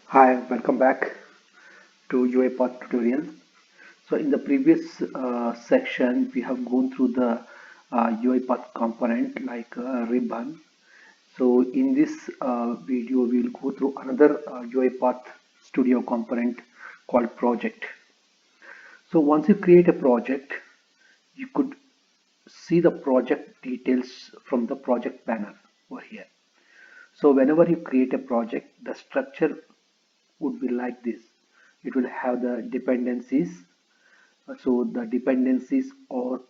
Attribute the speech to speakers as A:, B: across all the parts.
A: Hi, welcome back to UiPath tutorial. So in the previous section, we have gone through the UiPath component like ribbon. So in this video, we will go through another UiPath Studio component called project. So once you create a project, you could see the project details from the project panel over here. So whenever you create a project, the structure would be like this. It will have the dependencies. So the dependencies are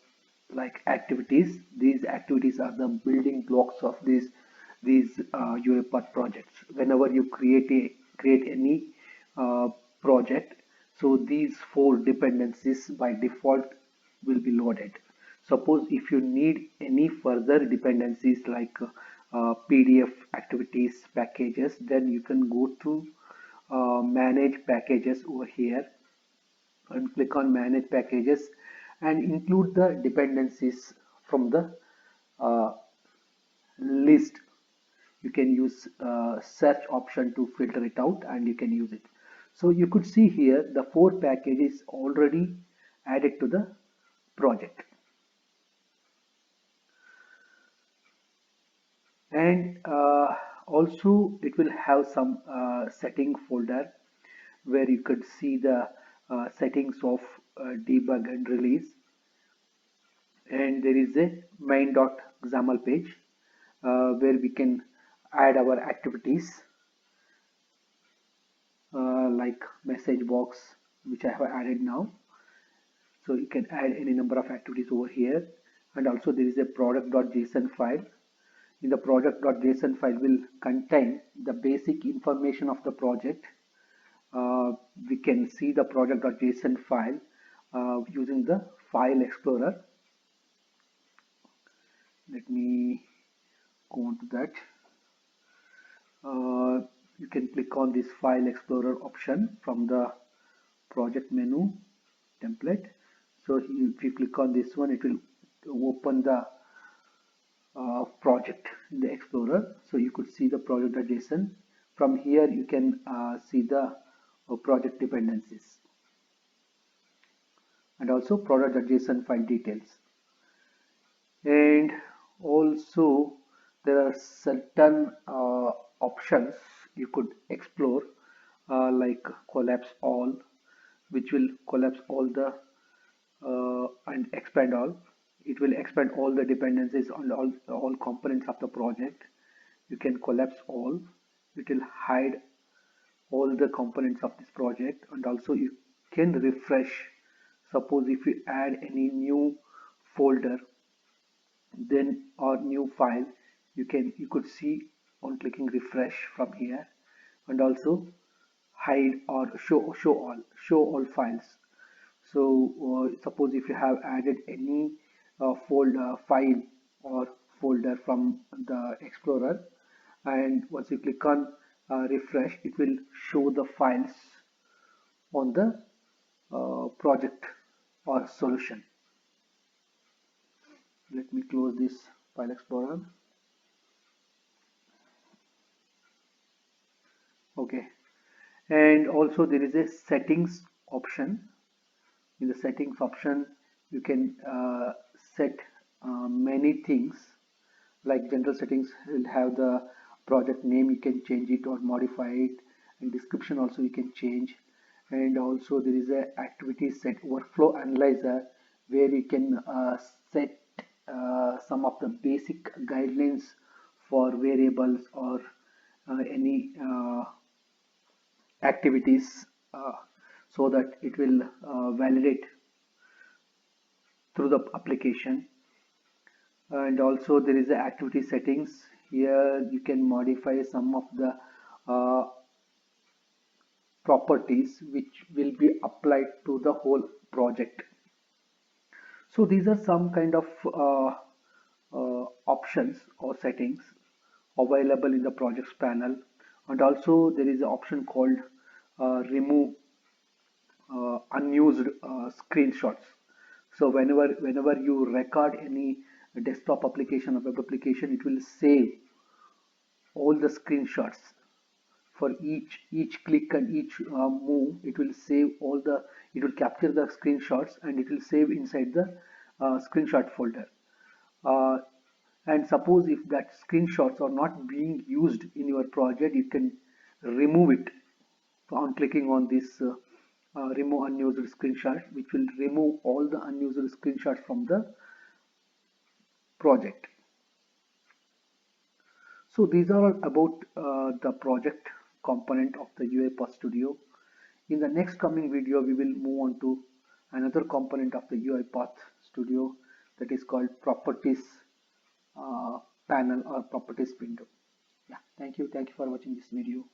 A: like activities. These activities are the building blocks of these UiPath projects. Whenever you create any uh, project, so these four dependencies by default will be loaded. Suppose if you need any further dependencies like PDF activities packages, then you can go to manage packages over here and click on manage packages and include the dependencies from the uh, list. You can use search option to filter it out and you can use it. So you could see here the four packages already added to the project, and also it will have some setting folder where you could see the settings of debug and release, and there is a main.xaml page where we can add our activities like message box, which I have added now. So you can add any number of activities over here, and also there is a product.json file. In the product.json file will contain the basic information of the project. We can see the product.json file using the file explorer. Let me go on to that. You can click on this file explorer option from the project menu template. So if you click on this one, it will open the project in the explorer. So you could see the project.json. From here you can see the project dependencies and also product.json file details. And also there are certain options you could explore like collapse all, which will collapse all the and expand all. It will expand all the dependencies on all components of the project. You can collapse all. It will hide all the components of this project, and also you can refresh. Suppose if you add any new folder, then or new file, you could see on clicking refresh from here, and also hide or show all files. So suppose if you have added any folder file or folder from the explorer, and once you click on refresh, it will show the files on the project or solution. Let me close this file explorer. Okay, and also there is a settings option. In the settings option you can set many things, like general settings will have the project name, you can change it or modify it, and description also you can change. And also there is a activity set workflow analyzer where you can set some of the basic guidelines for variables or any activities, so that it will validate through the application. And also there is the activity settings. Here you can modify some of the uh, properties which will be applied to the whole project. So these are some kind of options or settings available in the projects panel. And also there is an option called remove unused screenshots. So whenever you record any desktop application or web application, it will save all the screenshots for each click and each move. It will save all the, it will capture the screenshots and it will save inside the screenshot folder. uh, and suppose if that screenshots are not being used in your project, you can remove it on clicking on this remove unused screenshot, which will remove all the unused screenshots from the project. So these are all about the project component of the UiPath Studio. In the next coming video, we will move on to another component of the UiPath Studio, that is called properties panel or properties window. Yeah, thank you for watching this video.